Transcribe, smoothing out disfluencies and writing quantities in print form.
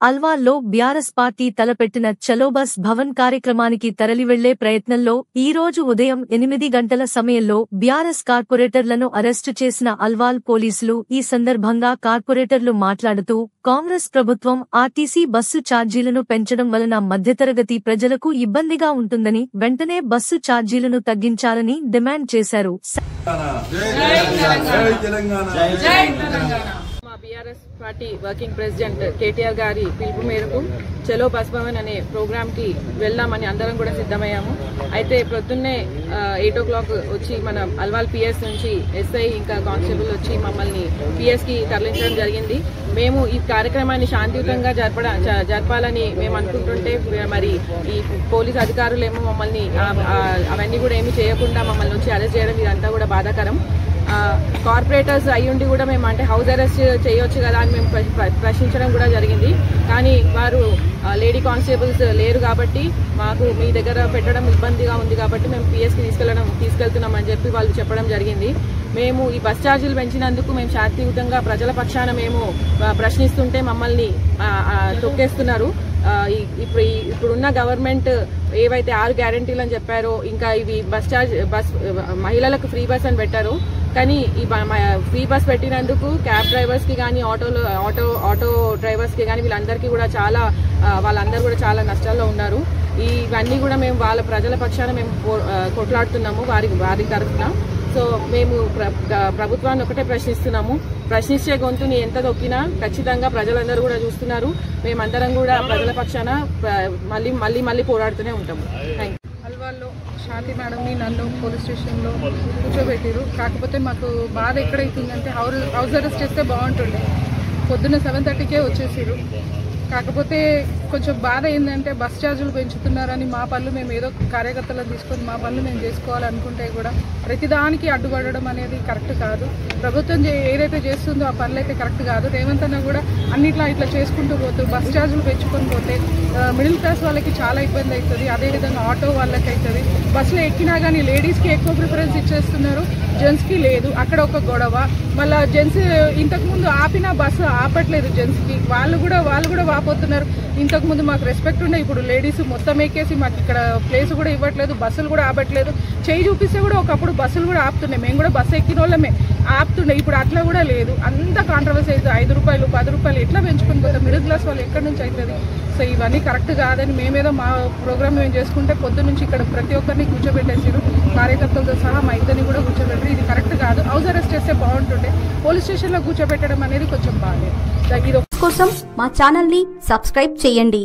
అల్వాల్లో BRS party తలపెట్టిన చలో bus Bhavan కార్యక్రమానికి తరలివెళ్లే ప్రయత్నంలో ఈ రోజు ఉదయం 8 గంటల సమయంలో బీఆర్ఎస్ కార్పొరేటర్లను అరెస్టు చేసిన అల్వాల్ పోలీసులు. ఈ సందర్భంగా కార్పొరేటర్లు మాట్లాడుతూ కాంగ్రెస్ ప్రభుత్వం ఆర్టీసీ బస్సు ఛార్జీలను పెంచడం వలన మధ్యతరగతి ప్రజలకు ఇబ్బందిగా ఉంటుందని, వెంటనే బస్సు ఛార్జీలను తగ్గించాలని డిమాండ్ చేశారు. BRS party working president KTR గారి పిలుపు మేరకు చలో బస్ భవన్ అనే ప్రోగ్రామ్ కి వెళ్దామని అందరం కూడా సిద్ధమయ్యాము. అయితే ప్రొద్దున్నే 8 o'clock వచ్చి మన అల్వాల్ పిఎస్ నుంచి ఎస్ఐ ఇంకా కానిస్టేబుల్ వచ్చి మమ్మల్ని పిఎస్ కి తరలించడం జరిగింది. మేము ఈ కార్యక్రమాన్ని శాంతియుతంగా జరపాలని మేము అనుకుంటుంటే మరి ఈ పోలీస్ అధికారులేమో మమ్మల్ని అవన్నీ కూడా ఏమీ చేయకుండా మమ్మల్ని వచ్చి అరెస్ట్ చేయడం ఇదంతా కూడా బాధాకరం. కార్పొరేటర్స్ అయ్యుండి కూడా మేము అంటే హౌస్ అరెస్ట్ చేయొచ్చు కదా అని మేము ప్రశ్నించడం కూడా జరిగింది. కానీ వారు లేడీ కానిస్టేబుల్స్ లేరు కాబట్టి మాకు మీ దగ్గర పెట్టడం ఇబ్బందిగా ఉంది కాబట్టి మేము పిఎస్కి తీసుకెళ్తున్నామని చెప్పి వాళ్ళు చెప్పడం జరిగింది. మేము ఈ బస్ ఛార్జీలు పెంచినందుకు మేము శాంతియుతంగా ప్రజల పక్షాన మేము ప్రశ్నిస్తుంటే మమ్మల్ని తొక్కేస్తున్నారు. ఇప్పుడున్న గవర్నమెంట్ ఏవైతే 6 గ్యారంటీలు అని చెప్పారో, ఇంకా ఇవి బస్ మహిళలకు ఫ్రీ బస్ అని పెట్టారు. కానీ ఈ ఫ్రీ బస్ పెట్టినందుకు క్యాబ్ డ్రైవర్స్ కి కానీ ఆటో డ్రైవర్స్ కి కానీ వీళ్ళందరికీ కూడా వాళ్ళందరూ కూడా చాలా నష్టాల్లో ఉన్నారు. ఇవన్నీ కూడా మేము వాళ్ళ ప్రజల పక్షాన మేము కొట్లాడుతున్నాము వారి తరఫున. సో మేము ప్రభుత్వాన్ని ఒకటే ప్రశ్నిస్తున్నాము, ప్రశ్నించే గొంతుని ఎంత దొక్కినా ఖచ్చితంగా ప్రజలందరూ కూడా చూస్తున్నారు. మేమందరం కూడా ప్రజల పక్షాన మళ్ళీ పోరాడుతూనే ఉంటాము. Thank you. అల్వాల్లో శాంతి మేడంని నన్ను పోలీస్ స్టేషన్లో కూర్చోబెట్టారు. కాకపోతే మాకు బాధ ఎక్కడైతుందంటే హౌస్ అరెస్ట్ చేస్తే బాగుంటుండే. పొద్దున్న 7:30కే వచ్చేసారు. కాకపోతే కొంచెం బాధ ఏంటంటే బస్ ఛార్జీలు పెంచుతున్నారని మా పనులు మేము ఏదో కార్యకర్తలను తీసుకొని మా పనులు మేము చేసుకోవాలనుకుంటే కూడా ప్రతిదానికి అడ్డుపడడం అనేది కరెక్ట్ కాదు. ప్రభుత్వం ఏదైతే చేస్తుందో ఆ పనులు అయితే కరెక్ట్ కాదు. రేవంత్ అన్న కూడా అన్నిట్లా ఇట్లా చేసుకుంటూ పోతూ బస్ ఛార్జీలు పెంచుకొని పోతే మిడిల్ క్లాస్ వాళ్ళకి చాలా ఇబ్బంది అవుతుంది. అదేవిధంగా ఆటో వాళ్ళకి అవుతుంది. బస్సులో ఎక్కినా కానీ లేడీస్కి ఎక్కువ ప్రిఫరెన్స్ ఇచ్చేస్తున్నారు, జెంట్స్కి లేదు. అక్కడ ఒక గొడవ. మళ్ళీ జెంట్స్ ఇంతకుముందు ఆపినా బస్సు ఆపట్లేదు జెంట్స్కి, వాళ్ళు కూడా వాపోతున్నారు. ఇంతకుముందు మాకు రెస్పెక్ట్ ఉండే, ఇప్పుడు లేడీస్ మొత్తం ఎక్కేసి మాకు ఇక్కడ ప్లేస్ కూడా ఇవ్వట్లేదు, బస్సులు కూడా ఆపట్లేదు. చేయి చూపిస్తే కూడా ఒకప్పుడు బస్సులు కూడా ఆపుతున్నాయి, మేము కూడా బస్సు ఎక్కిన వాళ్ళమే ఆపుతుండే. ఇప్పుడు అట్లా కూడా లేదు. అంత కాంట్రవర్సీ అవుతుంది. 5 రూపాయలు 10 రూపాయలు ఎట్లా పెంచుకొని పోతాం? మిడిల్ క్లాస్ వాళ్ళు ఎక్కడి నుంచి అవుతుంది? సో ఇవన్నీ కరెక్ట్ కాదని మేమేదో మా ప్రోగ్రామ్ మేము చేసుకుంటే పొద్దు నుంచి ఇక్కడ ప్రతి ఒక్కరిని కూర్చోబెట్టేసారు, కార్యకర్తలతో సహా మా ఇద్దరిని కూడా కూర్చోబెట్టారు. ఇది కరెక్ట్ కాదు. హౌస్ అరెస్ట్ చేస్తే బాగుంటుండే. పోలీస్ స్టేషన్లో కూర్చోబెట్టడం అనేది కొంచెం బాగాలేదు. కోసం మా ఛానల్ ని సబ్స్క్రైబ్ చేయండి.